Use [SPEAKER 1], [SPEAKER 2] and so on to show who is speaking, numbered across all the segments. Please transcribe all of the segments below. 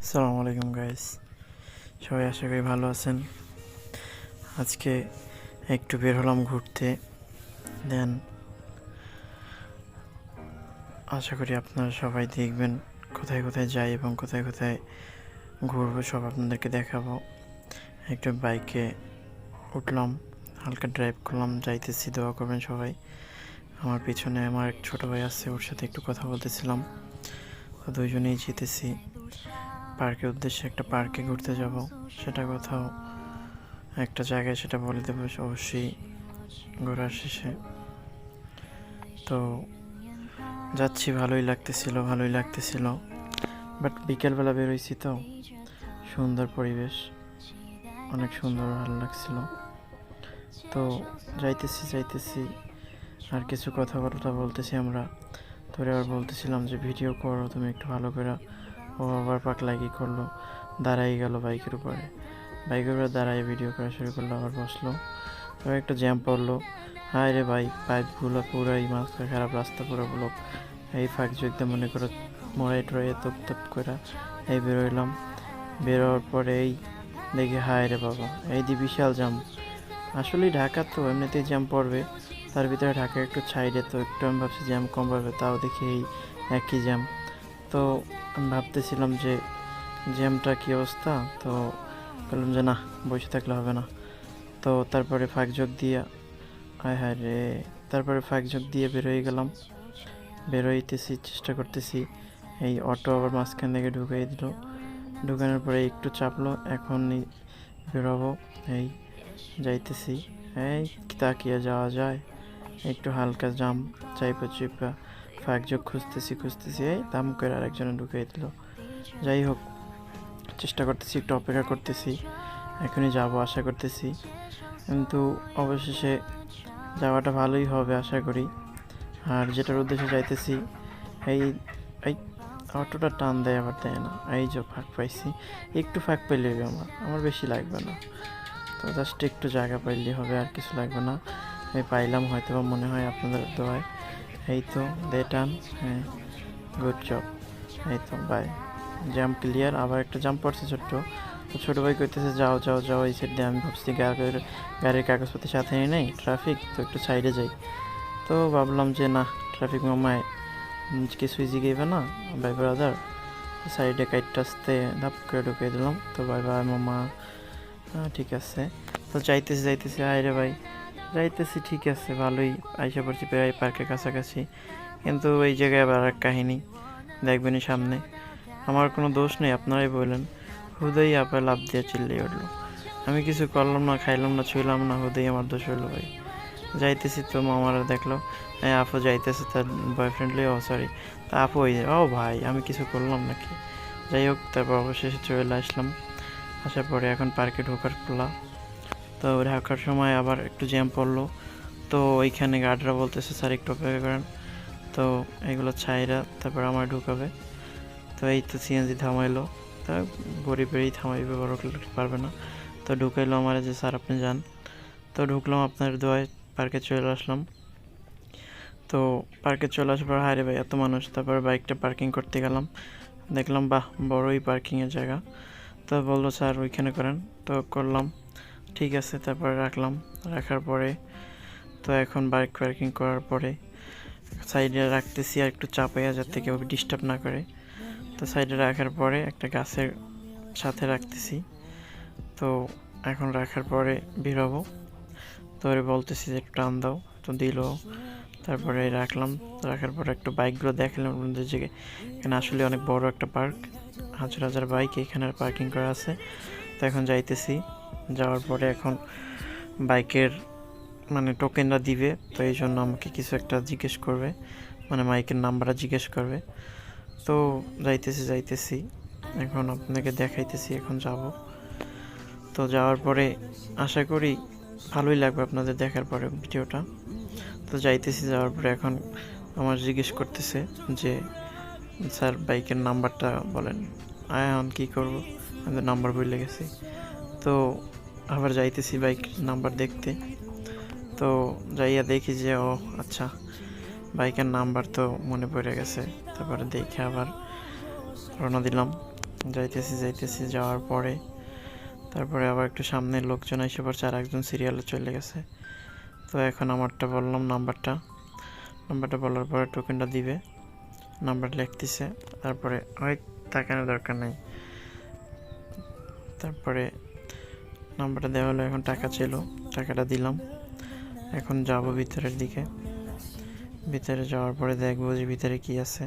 [SPEAKER 1] আসসালামু আলাইকুম গাইস, সবাই আশা করি ভালো আছেন। আজকে একটু বের হলাম ঘুরতে। দেন আশা করি আপনারা সবাই দেখবেন কোথায় কোথায় যাই এবং কোথায় কোথায় ঘুরবো, সব আপনাদেরকে দেখাবো। একটু বাইকে উঠলাম, হালকা ড্রাইভ করলাম, যাইতেছি। দোয়া করবেন সবাই। আমার পিছনে আমার এক ছোটো ভাই আছে, ওর সাথে একটু কথা বলতেছিলাম। তো দুইজনেই যেতেছি পার্কের উদ্দেশ্যে। একটা পার্কে ঘুরতে যাব, সেটা কোথাও একটা জায়গায়, সেটা বলে দেবো অবশ্যই ঘোরার শেষে। তো যাচ্ছি, ভালোই লাগতেছিল। বাট বিকেলবেলা বেরোইছি তো, সুন্দর পরিবেশ, অনেক সুন্দর, ভালো লাগছিল। তো যাইতেছি আর কিছু কথাবার্তা বলতেছি আমরা। ধরে আবার বলতেছিলাম যে ভিডিও করো তুমি একটু ভালো করে। ও আবার পাগলাগি করলো, দাঁড়াই গেল বাইকের উপরে দাঁড়াই ভিডিও করা শুরু করলো। আবার বসলো, তবে একটু জ্যাম পড়লো। হায় রে ভাই, পাইপগুলো পুরাই মাথা খারাপ, রাস্তা পুরো ব্লক। এই ফাঁক যদি মনে করো মরাই টরাই তপ করে এই বেরোইলাম। বেরোয়ার পরে এই দেখি হায় রে বাবা, এই দি বিশাল জ্যাম। আসলেই ঢাকা তো এমনিতেই জ্যাম পড়বে, তার ভিতরে ঢাকা একটু সাইডে, তো একটু আমি ভাবছি জ্যাম কম পাবে, তাও দেখি এই একই জ্যাম। তো আমি ভাবতেছিলাম যে জ্যামটা কী অবস্থা। তো বললাম যে না, বসে থাকলে হবে না। তো তারপরে ফাঁক ঝোঁক দিয়ে, হায় হায় রে, তারপরে ফাঁক ঝোঁক দিয়ে বেরোইতেছি, চেষ্টা করতেছি। এই অটো আবার মাঝখান থেকে ঢুকিয়ে দিল, ঢুকানোর পরে একটু চাপলো, এখন বেরোবো। এই যাইতেছি, এই তাকিয়ে যাওয়া যায়, একটু হালকা জাম, চিপা ফাঁক ঝোঁক খুঁজতেছি, এই দাম করে আরেকজনে ঢুকিয়ে দিল। যাই হোক, চেষ্টা করতেছি, একটু অপেক্ষা করতেছি, এখনই যাবো আশা করতেছি। কিন্তু অবশেষে যাওয়াটা ভালোই হবে আশা করি। আর যেটার উদ্দেশ্যে যাইতেছি, এই এই অটোটা টান দেয় আবার দেয় না। এই যে ফাঁক পাইছি, একটু ফাঁক পাইলে হবে, আমার বেশি লাগবে না। তো জাস্ট একটু জায়গা পাইলে হবে, আর কিছু লাগবে না। আমি পাইলাম হয়তো, মনে হয় আপনাদের দোয়ায়। এই তো দে টান, হ্যাঁ, গুড জব। এই তো বাই, জাম্প ক্লিয়ার। আবার একটা জাম্প পড়ছে ছোট্ট। তো ছোটো ভাই কইতেছে যাও এই সাইড দিয়ে। আমি ভাবছি গাড়ির কাগজপত্র সাথে নিয়ে নেই, ট্রাফিক তো, একটু সাইডে যাই। তো ভাবলাম যে না, ট্রাফিক মামায় কিছুই জিগেইবে না, ভাই ব্রাদার। সাইডে কাইটটা আসতে ধাপ করে ঢুকিয়ে দিলাম। তো ভাই মামা, ঠিক আছে। তো যাইতেছি আরে ভাই, যাইতেছি ঠিক আছে, ভালোই আইসা পড়ছি প্রায় পার্কের কাছাকাছি। কিন্তু এই জায়গায় আবার এক কাহিনী দেখবেনই সামনে। আমার কোনো দোষ নেই, আপনারাই বললেন। হুদাই আপা লাভ দিয়ে চিল্লিয়ে উঠলো। আমি কিছু করলাম না, খাইলাম না, ছুঁইলাম না, হুদাই আমার দোষ হইলো ভাই। যাইতেছি তো মামারা দেখলো, আপু যাইতেছে তার বয়ফ্রেন্ড লিয়ে। ও সরি, তা আপু ওই, ও ভাই আমি কিছু করলাম নাকি। যাই হোক, তারপর অবশেষে চলে আসলাম। আসার পরে এখন পার্কে ঢোকার পালা। তো ঢোকার সময় আবার একটু জ্যাম পড়লো। তো ওইখানে গার্ডরা বলতেছে স্যার একটু অপেক্ষা করেন। তো এগুলো ছাইরা তারপর আমার ঢুকাবে। তো এই তো সিএনজি থামাইলো। তা গরিবেরই থামাইবে, বড় পারবে না। তো ঢুকাইলো আমার, যে স্যার আপনি যান। তো ঢুকলাম, আপনার দোয়ায় পার্কে চলে আসলাম। তো পার্কে চলে আসার পর হায় রে ভাই এত মানুষ। তারপর বাইকটা পার্কিং করতে গেলাম, দেখলাম বাহ, বড়ই পার্কিংয়ের জায়গা। তো বললো স্যার ওইখানে করেন। তো করলাম, ঠিক আছে। তারপরে রাখার পরে তো এখন বাইক পার্কিং করার পরে সাইডে রাখতেছি, আর একটু চাপাইয়া যাতে কেউ ডিস্টার্ব না করে। তো সাইডে রাখার পরে একটা গাছের সাথে রাখতেছি। তো এখন রাখার পরে বেরোবো। তো ওরে বলতেছি যে একটু টান দাও, তো দিল। তারপরে রাখার পরে একটু বাইকগুলো দেখালাম আপনাদের, যে এখানে আসলে অনেক বড় একটা পার্ক, হাজার হাজার বাইক এখানে পার্কিং করা আছে। তো এখন যাইতেছি, যাওয়ার পরে এখন বাইকের মানে টোকেনটা দিবে। তো এই জন্য আমাকে কিছু একটা জিজ্ঞেস করবে, মানে মাইকের নাম্বারটা জিজ্ঞেস করবে। তো যাইতেছি, এখন আপনাকে দেখাইতেছি, এখন যাব। তো যাওয়ার পরে আশা করি ভালোই লাগবে আপনাদের দেখার পরে ভিডিওটা। তো যাওয়ার পরে এখন আমার জিজ্ঞেস করতেছে যে স্যার বাইকের নাম্বারটা বলেন। এখন কী করবো, আমি নাম্বার ভুলে গেছি। তো আবার যাইতেছি বাইক নাম্বার দেখতে। তো যাইয়া দেখি যে ও আচ্ছা, বাইকের নাম্বার তো মনে পড়ে গেছে। তারপরে দেখে আবার রওনা দিলাম যাইতেছি যাওয়ার পরে তারপরে আবার একটু সামনে লোকজন এসে পড়ছে, আর একজন সিরিয়ালে চলে গেছে। তো এখন আমারটা বললাম, নাম্বারটা বলার পরে টোকেনটা দিবে, নাম্বার লিখতেছে, তারপরে ওই তাকানোর দরকার নেই, তারপরে নাম্বারটা দেওয়া হলো। এখন টাকা ছিল, টাকাটা দিলাম। এখন যাব ভিতরের দিকে। ভিতরে যাওয়ার পরে দেখবো যে ভিতরে কি আছে।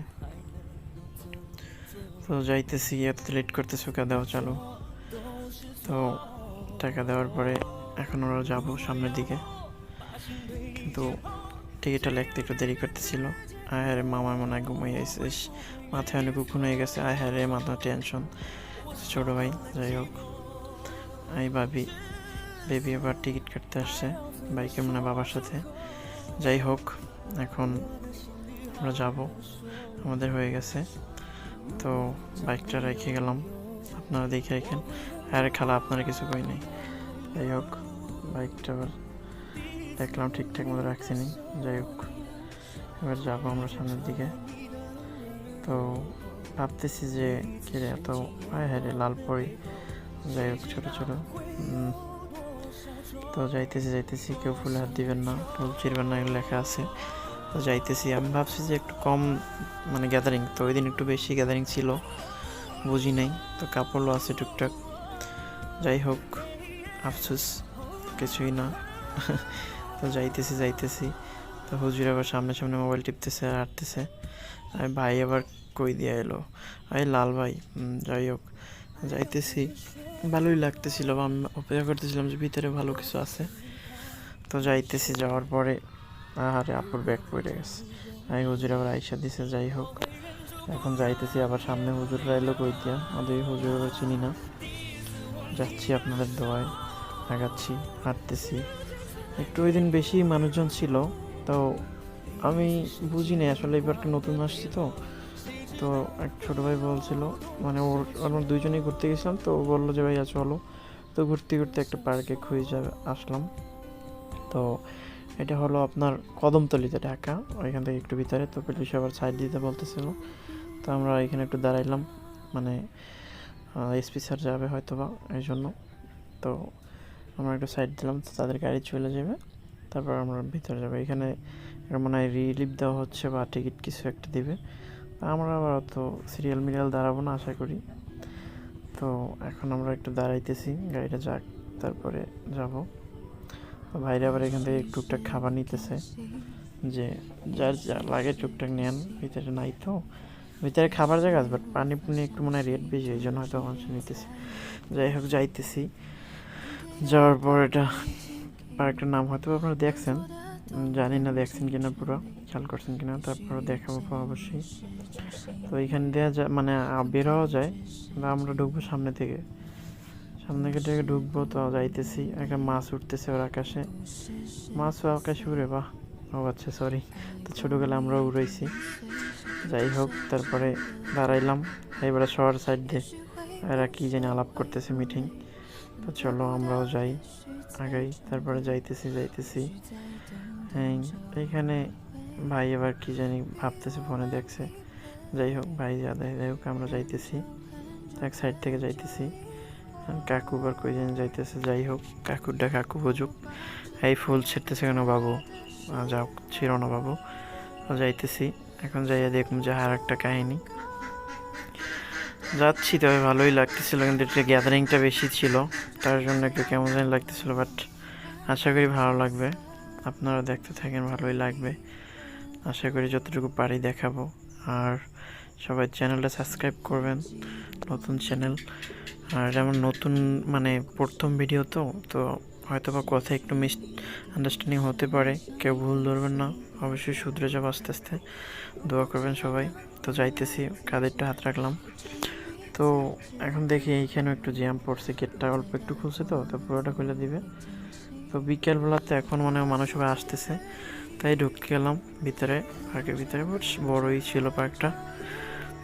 [SPEAKER 1] তো যাইতেছি, এত লেট করতেছি, ওকে দেওয়া চালু। তো টাকা দেওয়ার পরে এখন ওরা যাবো সামনের দিকে, কিন্তু টিকিটটা লিখতে একটু দেরি করতেছিল। আয় হ্যাঁ রে, মামার মনে হয় ঘুমিয়ে গেছিস, মাথায় অনেক উকুন হয়ে গেছে। আয় হ্যাঁ রে, মাথা টেনশন। ছোটো ভাই, যাই হোক, আমি বেবি আবার টিকিট কাটতে আসছে বাইকের মানে বাবার সাথে। যাই হোক, এখন আমরা যাব, আমাদের হয়ে গেছে। তো বাইকটা রেখে গেলাম, আপনারা দেখে রাখেন। আর খালা আপনারা কিছু কই নাই। যাই হোক, বাইকটা আবার দেখলাম ঠিকঠাক মতো রাখছি নি। যাই হোক, এবার যাবো আমরা সামনের দিকে। তো ভাবতেছি যে কিরে এত আয় হ্যাঁ রে লাল পরি। যাই হোক, ছোটো ছোটো। তো যাইতেছি, কেউ ফুল হাত দিবেন না, ফুল ছিঁড়বেন না, এগুলো লেখা আছে। তো যাইতেছি, আমি ভাবছি যে একটু কম মানে গ্যাদারিং, তো ওই দিন একটু বেশি গ্যাদারিং ছিল, বুঝি নাই। তো কাপড়ও আছে টুকটাক। যাই হোক, আফসোস, কিছুই না। তো যাইতেছি। তো হুজুর আবার সামনে মোবাইল টিপতেছে আর হাঁটতেছে। আমি ভাই আবার কই দিয়ে এলো, এই লাল ভাই। যাই হোক, যাইতেছি, ভালোই লাগতেছিল, আমি অপেক্ষা করতেছিলাম যে ভিতরে ভালো কিছু আছে। তো যাইতেছি, যাওয়ার পরে আরে আপুর ব্যাগ পড়ে গেছে। আমি হুজুর আবার আইসা দিছে। যাই হোক, এখন যাইতেছি, আবার সামনে হুজুররা এলো কই দিয়া, আমাদের হুজুর চিনি না। যাচ্ছি আপনাদের দোয়ায়, আগাচ্ছি, হাঁটতেছি। একটু ওই দিন বেশি মানুষজন ছিল, তো আমি বুঝি নাই আসলে, এবারকে নতুন আসছি। তো এক ছোটো ভাই বলছিল, মানে আমরা দুইজনেই ঘুরতে গেছিলাম, তো ও বললো যে ভাইয়া চলো। তো ঘুরতে একটা পার্কে খুঁজে আসলাম। তো এটা হলো আপনার কদমতলিতে, ঢাকা, ওইখান থেকে একটু ভিতরে। তো পুলিশ আবার সাইড দিতে বলতেছিল, তো আমরা এখানে একটু দাঁড়াইলাম, মানে এসপি স্যার যাবে হয়তো বা, এই জন্য। তো আমরা একটু সাইড দিলাম, তো তাদের গাড়ি চলে যাবে, তারপর আমরা ভিতরে যাবো। এখানে মনে হয় রিলিভ দেওয়া হচ্ছে বা টিকিট কিছু একটা দিবে। আমরা আবার অত সিরিয়াল দাঁড়াবো না আশা করি। তো এখন আমরা একটু দাঁড়াইতেছি, গাড়িটা যাক, তারপরে যাব। তো ভাইরা আবার এখান থেকে টুকটাক খাবার নিতেছে, যে যার যা লাগে টুকটাক নেন, ভিতরে নাই তো, ভিতরে খাবার জায়গা আছে, বাট পানি একটু মনে হয় রেট বেশি, এই জন্য হয়তো মানুষ নিতেছে। যাই হোক, যাইতেছি, যাওয়ার পর এটা পার্কটার নাম হয়তো আপনারা দেখছেন, জানি না দেখছেন কিনা, পুরো খেয়াল করছেন কিনা, তারপরে দেখাবো অবশ্যই। তো এইখান দিয়ে মানে বের হওয়া যায়, বা আমরা ঢুকবো সামনে থেকে ঢুকবো। তো যাইতেছি, একটা মাছ উঠতেছে ওর আকাশে, মাছও আকাশে উড়ে, বাহ। ও আচ্ছা, সরি। তো ছোটোবেলা আমরাও উড়াইছি। যাই হোক, তারপরে দাঁড়াইলাম, এবারে শহর সাইড দিয়ে এরা কি জানি আলাপ করতেছে, মিটিং। তো চলো আমরাও যাই, আগাই। তারপরে যাইতেছি। হ্যাঁ, এইখানে ভাই এবার কি জানি ভাবতেছে, ফোনে দেখছে। যাই হোক, ভাই যাই হোক, আমরা যাইতেছি, এক সাইড থেকে যাইতেছি। কাকু বার কই জানি যাইতেছে। যাই হোক, কাকু বুঝুক, এই ফুল ছিঁড়তেছে কেন বাবু, যাও ছিঁড়ো না বাবু। যাইতেছি, এখন যাইয়া দেখুন যে আর একটা কাহিনী। যাচ্ছি, তবে ভালোই লাগতেছিল, কিন্তু একটু গ্যাদারিংটা বেশি ছিল, তার জন্য একটু কেমন জানি লাগতেছিল, বাট আশা করি ভালো লাগবে। আপনারা দেখতে থাকেন, ভালোই লাগবে আশা করি, যতটুকু পারি দেখাবো। আর সবাই চ্যানেলটা সাবস্ক্রাইব করবেন, নতুন চ্যানেল। আর যেমন নতুন মানে প্রথম ভিডিও, তো হয়তো বা কথা একটু আন্ডারস্ট্যান্ডিং হতে পারে, কেউ ভুল ধরবেন না, অবশ্যই শুধরে যাবো আস্তে আস্তে, দোয়া করবেন সবাই। তো যাইতেছি, কাঁধেরটা হাত রাখলাম। তো এখন দেখি এইখানেও একটু জ্যাম পড়ছে, গেটটা অল্প একটু খুলছে, তো পুরোটা খুলে দিবে। তো বিকেলবেলাতে এখন মানুষ সবাই আসতেছে, তাই ঢুকতে গেলাম ভিতরে, পার্কের ভিতরে। বড়ই ছিল পার্কটা।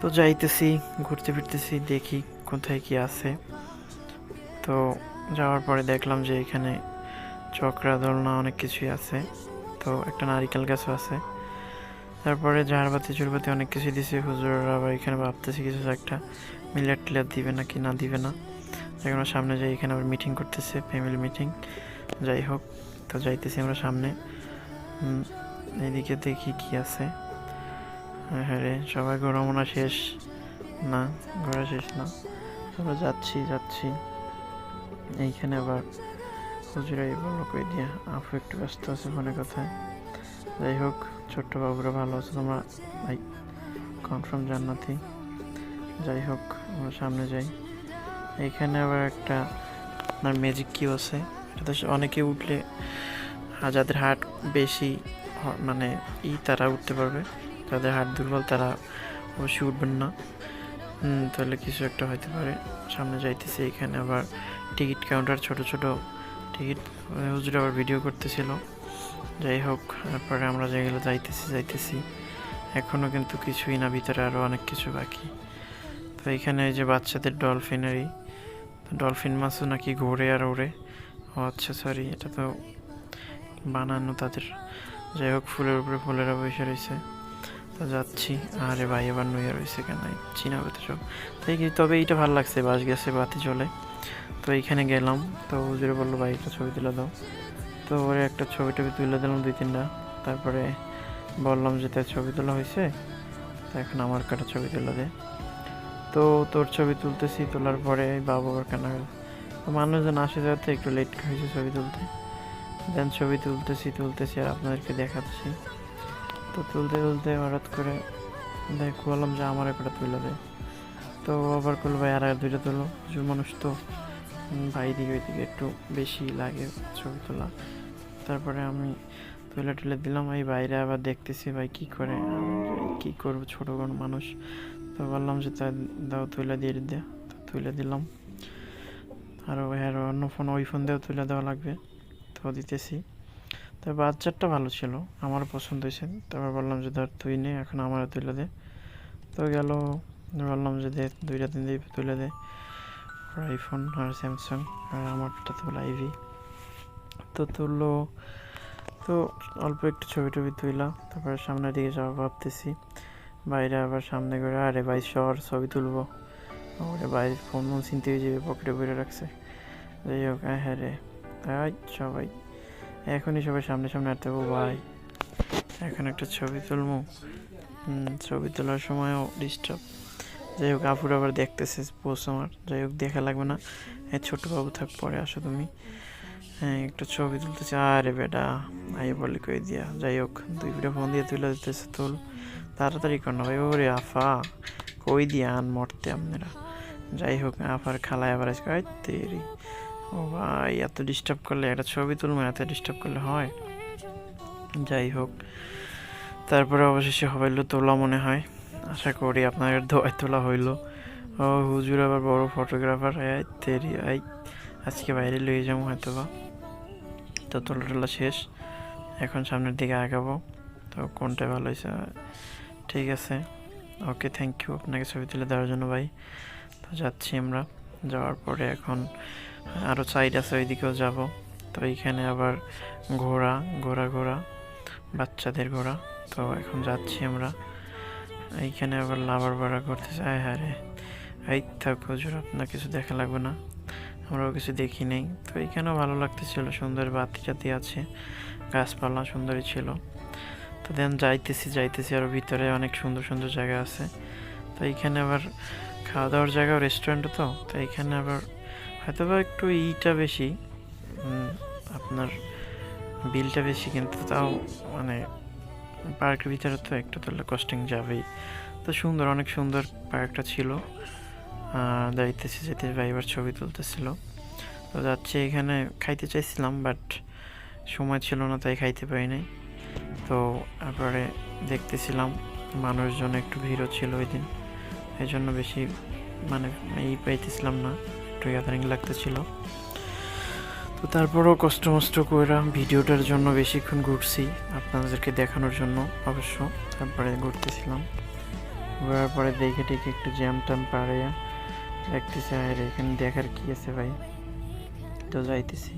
[SPEAKER 1] তো যাইতেছি, ঘুরতে ফিরতেছি, দেখি কোথায় কি আছে। তো যাওয়ার পরে দেখলাম যে এখানে চক্রা দোলনা অনেক কিছুই আছে, তো একটা নারিকেল গাছও আছে। তারপরে ঝাড়বাতি চুরবাতি অনেক কিছুই দিছে হুজুররা, আবার এখানে ভাবতেছি কিছু একটা মিলার টিলার দিবে না কি না দিবে না। এখন আমরা সামনে যাই, এখানে আবার মিটিং করতেছে, ফ্যামিলি মিটিং। যাই হোক, তো যাইতেছি আমরা সামনে। এইদিকে দেখি কি আছে। হ্যাঁ রে, সবাই ঘোরা মনে শেষ না, ঘোরা শেষ না, আমরা যাচ্ছি। এইখানে আবার হুজুরাই বললো কই দিয়া আপু একটু ব্যস্ত আছে ফোনে কথায়। যাই হোক, ছোট্ট বাবুরা ভালো আছে তোমরা? ভাই কনফার্ম জান্নাতি। যাই হোক, আমরা সামনে যাই। এইখানে আবার একটা আপনার ম্যাজিক কিউ আছে, এটাতে অনেকে উঠলে, যাদের হার্ট বেশি মানে তারা উঠতে পারবে, যাদের হার্ট দুর্বল তারা অবশ্যই উঠবেন না। তাহলে কিছু একটা হতে পারে। সামনে যাইতেছি, এখানে আবার টিকিট কাউন্টার, ছোট টিকিট। হুজুর আবার ভিডিও করতেছিল। যাই হোক, তারপরে আমরা যেগুলো যাইতেছি এখনও কিন্তু কিছুই না, ভিতরে আরও অনেক কিছু বাকি। তো এখানে এই যে বাচ্চাদের ডলফিন মাছও নাকি ঘোরে আর ওড়ে। ও আচ্ছা, সরি, এটা তো বানানো তাদের। যাই হোক, ফুলের উপরে ফুলেরা বসে রয়েছে। তো যাচ্ছি। আরে ভাই, এবার নুয়ে রয়েছে কেন, চিনা তো সব। তবে এইটা ভালো লাগছে, বাস গেছে বাতি চলে। তো এইখানে গেলাম, তো হুজুরে বললো ভাই একটা ছবি তুলে দাও। তো ওরে একটা ছবি তুলে দিলাম 2-3টা। তারপরে বললাম যে তার ছবি তোলা হয়েছে, তো এখন আমার কাটা ছবি তুলে দে। তো তোর ছবি তুলতেছি, তোলার পরে বাবা আবার কেনা গেল। তো মানুষজন আসে যাতে একটু লেট হয়েছে ছবি তুলতে। দেন ছবি তুলতেছি আর আপনাদেরকে দেখাচ্ছি। তো তুলতে হঠাৎ করে বললাম যে আমার একটা তুলে দেয়। তো আবার করলো ভাই আর 2টা তোলো, প্রচুর মানুষ তো ভাই দিকে ওইদিকে একটু বেশি লাগে ছবি তোলা। তারপরে আমি তুলে দিলাম। এই বাইরে আবার দেখতেছি ভাই কি করে, কি করবো, ছোটো কোনো মানুষ। তো বললাম যে তা দাও, তুলে তুলে দিলাম। আর অন্য ফোন, ওই ফোন দিয়েও তুলে দেওয়া লাগবে, তো দিতেছি। তো বাচ্চারটা ভালো ছিল, আমার পছন্দ হয়েছে। তারপর বললাম যে ধর তুই নে, এখন আমার তুলে দে। তো গেল, বললাম যে দে, 2-3 দিয়ে তুলে দে। আইফোন আর স্যামসাং, আর আমারটা তো আইভি। তো তুললো, তো অল্প একটু ছবি তুইলা তারপরে সামনের দিকে যাওয়া ভাবতেছি। বাইরে আবার সামনে করে, আরে ভাই ছবি তুলবো, ওরে ভাই ফোন চিনতে হয়ে যাবে, পকেটে ভরে রাখছে। যাই হোক, হ্যাঁ রে, সবাই এখনই সবাই সামনে আসতে হবে ভাই, এখন একটা ছবি তুলবো। ছবি তোলার সময়ও ডিস্টার্ব। যাই হোক, আপুর আবার দেখতেছে পোস্ট আমার। যাই হোক, দেখা লাগবে না, ছোট বাবু থাক, পরে আসো তুমি। হ্যাঁ, একটা ছবি তুলতেছে। আরে বেটা, বলি কই দিয়া। যাই হোক, 2 ফোন দিয়ে তুলে দিতেছে, তুল তাড়াতাড়ি কর না ভাই। ওরে আফা, কই দিয়া আন মরতে আপনারা। যাই হোক, আফার খালায় আবার তেরি। ও ভাই, এত ডিস্টার্ব করলে, একটা ছবি তুলবো, এত ডিস্টার্ব করলে হয়? যাই হোক, তারপরে অবশেষে হইলো তোলা মনে হয়, আশা করি আপনাদের দোয়ায় তোলা হইলো। ও হুজুর আবার বড় ফটোগ্রাফার, তেরি আজকে বাইরে লয়ে যাবো হয়তো বা। তো তোলা শেষ, এখন সামনের দিকে আগাবো। তো কোনটা ভালো হয়েছে? ঠিক আছে, ওকে, থ্যাংক ইউ আপনাকে ছবি তুলে দেওয়ার জন্য ভাই। তো যাচ্ছি আমরা। যাওয়ার পরে এখন আরও সাইড আছে, ওইদিকেও যাব। তো এইখানে আবার ঘোড়া বাচ্চাদের ঘোড়া। তো এখন যাচ্ছি আমরা। এইখানে আবার লাভার ভাড়া করতে চাই। হ্যাঁ রে, এই থাক হুজুর, আপনার কিছু দেখা লাগবে না, আমরাও কিছু দেখি নেই। তো এইখানেও ভালো লাগতেছিল, সুন্দর বাতি টাতি আছে, গাছপালা সুন্দরই ছিল। তো দেন যাইতেছি আরও ভিতরে অনেক সুন্দর জায়গা আছে। তো এইখানে আবার খাওয়া দাওয়ার জায়গা, রেস্টুরেন্টও। তো এইখানে আবার হয়তো বা একটু বেশি, আপনার বিলটা বেশি, কিন্তু তাও মানে পার্কের ভিতরে তো একটু তাহলে কস্টিং যাবেই। তো অনেক সুন্দর পার্কটা ছিল। যাইতেছি ভাই এবার ছবি তুলতেছিল। তো যাচ্ছে, এখানে খাইতে চাইছিলাম, বাট সময় ছিল না, তাই খাইতে পারি নাই। তো তারপরে দেখতেছিলাম মানুষজন একটু ভিড়ও ছিল ওই দিন, এই জন্য বেশি মানে পাইতেছিলাম না, একটু গ্যাদারিং লাগতেছিল। তো তারপরও কষ্ট করে ভিডিওটার জন্য বেশিক্ষণ ঘুরছি, আপনাদেরকে দেখানোর জন্য অবশ্য। তারপরে ঘুরতেছিলাম, ঘোরার পরে দেখে একটু জ্যাম ট্যাম পাড়িয়া দেখতেছি, আর এখানে দেখার কি আছে ভাই। তো যাইতেছি,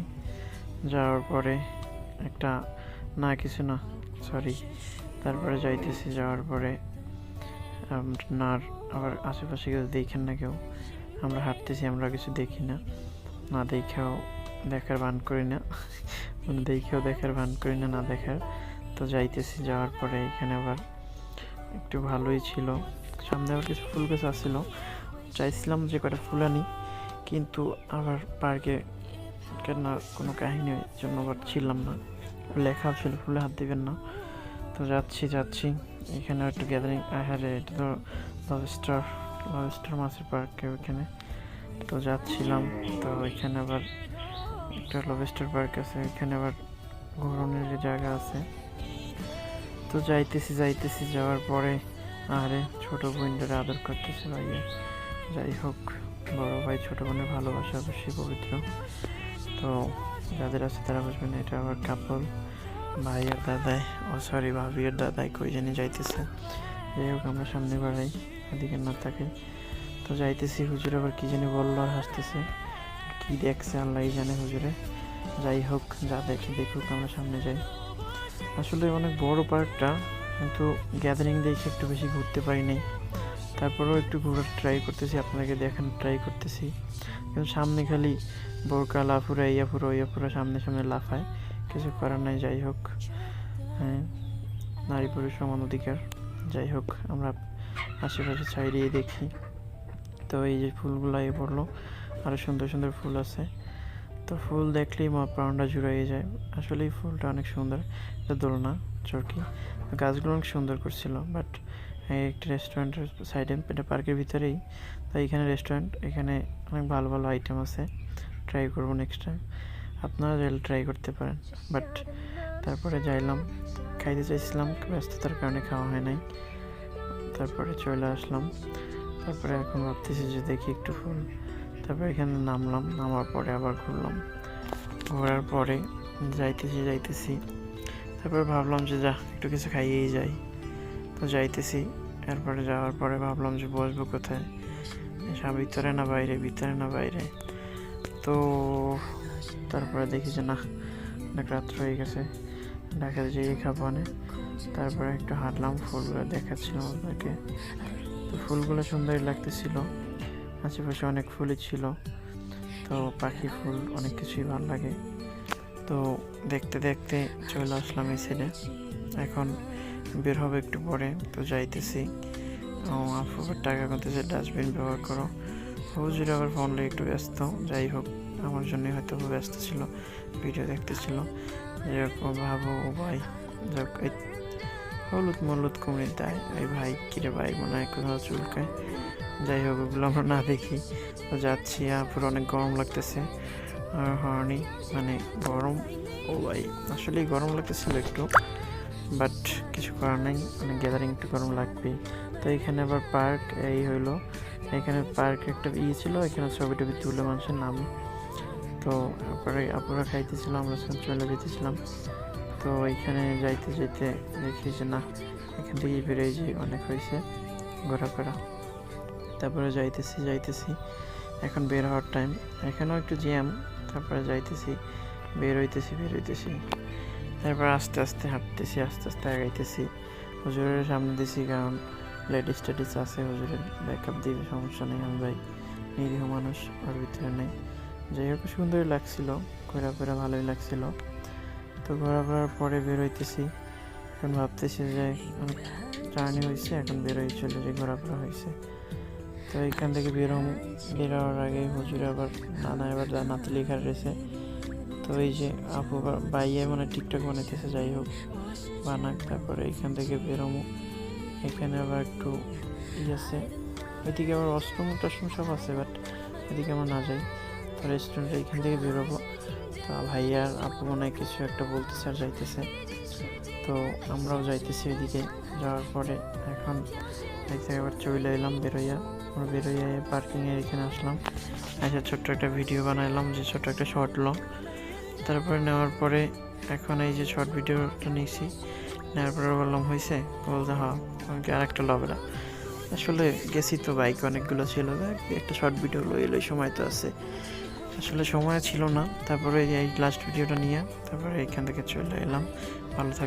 [SPEAKER 1] যাওয়ার পরে একটা কিছু না, সরি। তারপরে যাওয়ার পরে আপনার আবার আশেপাশে কেউ দেখেন না, কেউ আমরা হাঁটতেছি, আমরা কিছু দেখি না, না দেখেও দেখার ভান করি না, মানে দেখেও দেখার ভান করি না, না দেখার। তো যাইতেছি, যাওয়ার পরে এখানে আবার একটু ভালোই ছিল, সামনে আবার কিছু ফুল গাছ আসছিল, চাইছিলাম যে কটা ফুল আনি, কিন্তু আবার পার্কে কেনার কোনো কাহিনী জন্য আবার ছিলাম না, লেখা ছিল ফুলে হাত দিবেন না। তো যাচ্ছি এখানে একটু গ্যাদারিং, হ্যাঁ এটা তো লবস্টার মাছের পার্কে ওইখানে। তো যাচ্ছিলাম, তো ওইখানে আবার একটা লবস্টার পার্ক আছে, ওইখানে আবার ঘোরানোর জায়গা আছে। তো যাইতেছি যাওয়ার পরে আরে ছোট বোনদের আদর করতেছে ভাইয়া। যাই হোক, বড় ভাই ছোট বোনের ভালোবাসা অবশ্যই পবিত্র। তো যাদের আছে তারা বুঝবেন, এটা আবার কাপল, ভাই আর দাদাই, সরি ভাবি আর দাদাই কই জানি যাইতেছে। যাই হোক, আমরা সামনে বাড়াই, এদিকে না থাকে। তো যাইতেছি, হুজুর আবার কি জানি বললো আর হাসতেছে, কি দেখছে আল্লাহ জানে হুজুরে। যাই হোক, যা দেখুক, আমরা সামনে যাই। আসলে অনেক বড় পার্কটা, কিন্তু গ্যাদারিং দেখে একটু বেশি ঘুরতে পারি নাই, তারপরেও একটু ঘোরার ট্রাই করতেছি, আপনাকে দেখানোর ট্রাই করতেছি। কিন্তু সামনে খালি বোরকা লাফুরা, ইয়াপুরা সামনে লাফায়, কিছু করার নাই। যাই হোক, হ্যাঁ, নারী পুরুষ সমান অধিকার। যাই হোক, আমরা আশেপাশে ছাইড়িয়ে দেখি। তো এই যে ফুলগুলো পড়লো, আরও সুন্দর ফুল আছে। তো ফুল দেখলেই প্রাণটা জুড়াইয়ে যায়। আসলে এই ফুলটা অনেক সুন্দর, এটা দোলনা চরকি, গাছগুলো অনেক সুন্দর করছিল। বাট একটা রেস্টুরেন্টের সাইডে, এটা পার্কের ভিতরেই, তাই এখানে রেস্টুরেন্ট, এখানে অনেক ভালো আইটেম আছে, ট্রাই করবো নেক্সট টাইম, আপনারা চাইলে ট্রাই করতে পারেন। বাট তারপরে যাইলাম, খাইতে চাইছিলাম, ব্যস্ততার কারণে খাওয়া হয় নাই, তারপরে চলে আসলাম। তারপরে এখন ভাবতেছি যে দেখি একটু ফুল, তারপরে এখানে নামার পরে আবার ঘোরার পরে যাইতেছি, তারপরে ভাবলাম যে একটু কিছু খাইয়েই যাই। তো যাইতেছি, এরপরে যাওয়ার পরে ভাবলাম যে বসবো কোথায়, ভিতরে না বাইরে। তো তারপরে দেখি যে না, অনেক রাত্র হয়ে গেছে, ঢাকাতে যেয়ে খাবো না। তারপরে একটু হাঁটলাম, ফুলগুলো দেখাচ্ছিলাম আপনাকে। তো ফুলগুলো সুন্দরই লাগতেছিল, আশেপাশে অনেক ফুলই ছিল। তো পাখি ফুল অনেক কিছুই ভালো লাগে। তো দেখতে চলে আসলাম এই সাইডে, এখন বের হবে একটু পরে। তো যাইতেছি, আপু টাকা গুনতেছে, ডাস্টবিন ব্যবহার করো। হুজুর আবার ফোন নিয়ে একটু ব্যস্ত। যাই হোক, আমার জন্যই হয়তো ব্যস্ত ছিল, ভিডিও দেখতেছিল। এরকম ভাবো ভাই, যাক হলুদ কুমড়ির দেয়, এই ভাই কিরে ভাই, মনে হয় কোথাও চুলকায়। যাই হোক, ওগুলো আমরা না দেখি। তো যাচ্ছি, পুরো অনেক গরম লাগতেছে, আর হর্নি মানে গরম, ও ভাই আসলেই গরম লাগতেছিল একটু, বাট কিছু করার নেই, মানে গ্যাদারিং একটু গরম লাগবেই। তো এখানে আবার পার্ক, এই হইলো এখানে পার্ক একটা ছিল, এখানে ছবি টবি তুলে মানুষের নাম। তো তারপরে আপুরা খাইতেছিলাম, আমরা চলে যেতেছিলাম। তো এখানে যাইতে দেখি যে না, এখান থেকেই বেরোয় যে অনেক হয়েছে ঘোরাফেরা। তারপরে যাইতেছি, এখন বের হওয়ার টাইম, এখানেও একটু জ্যাম। তারপরে বের হইতেছি, তারপর আস্তে আস্তে হাঁটতেছি, আস্তে আগাইতেছি। হুজুরের সামনে দিছি, কারণ লেডিস টেডিস আছে, হুজুরের ব্যাকআপ দিবে, সমস্যা নেই, আমি ভাই নিরীহ মানুষ, ওর ভিতরে নেই। যাই হোক, সুন্দরই লাগছিল, ঘোরাফেরা ভালোই লাগছিল। তো ঘোরাফেরার পরে বের হইতেছি, এখন ভাবতেছি যে অনেক জার্নি হয়েছে, এখন বেরোই চলে যে ঘোরাফেরা হয়েছে। তো এখান থেকে বেরোয়ার আগে হুজুরে আবার নাতি লেখার রয়েছে। তো এই যে আপু বাইয়ে মানে টিকটক বানাইতেছে, যাই হোক বানাক। তারপরে এখান থেকে বেরোমো, এখানে আবার একটু আছে, ওইদিকে আবার অষ্টম সব আছে, বাট এদিকে আমরা না যাই। তো রেস্টুরেন্টে এখান থেকে বেরোবো। তো ভাইয়ার আপু মনে হয় কিছু একটা বলতেছে আর যাইতেছে, তো আমরাও যাইতেছি ওইদিকে। যাওয়ার পরে এখন এক জায়গায় আবার চলে এলাম, বেরোইয়া পার্কিংয়ের এখানে আসলাম, ছোট্ট একটা ভিডিও বানাইলাম, যে ছোট্ট একটা শর্ট লো। তারপরে নেওয়ার পরে এখন এই যে শর্ট ভিডিওটা নিয়েছি, নেওয়ার পরে বললাম হয়েছে, বলতে হ্যাঁ, আমাকে আর একটা লবেরা। আসলে গেছি তো, বাইক অনেকগুলো ছিল, একটা শর্ট ভিডিও এলোই, সময় তো আছে, আসলে সময় ছিল না। তারপরে এই লাস্ট ভিডিওটা নিয়ে তারপরে এখান থেকে চলে এলাম। ভালো থাক।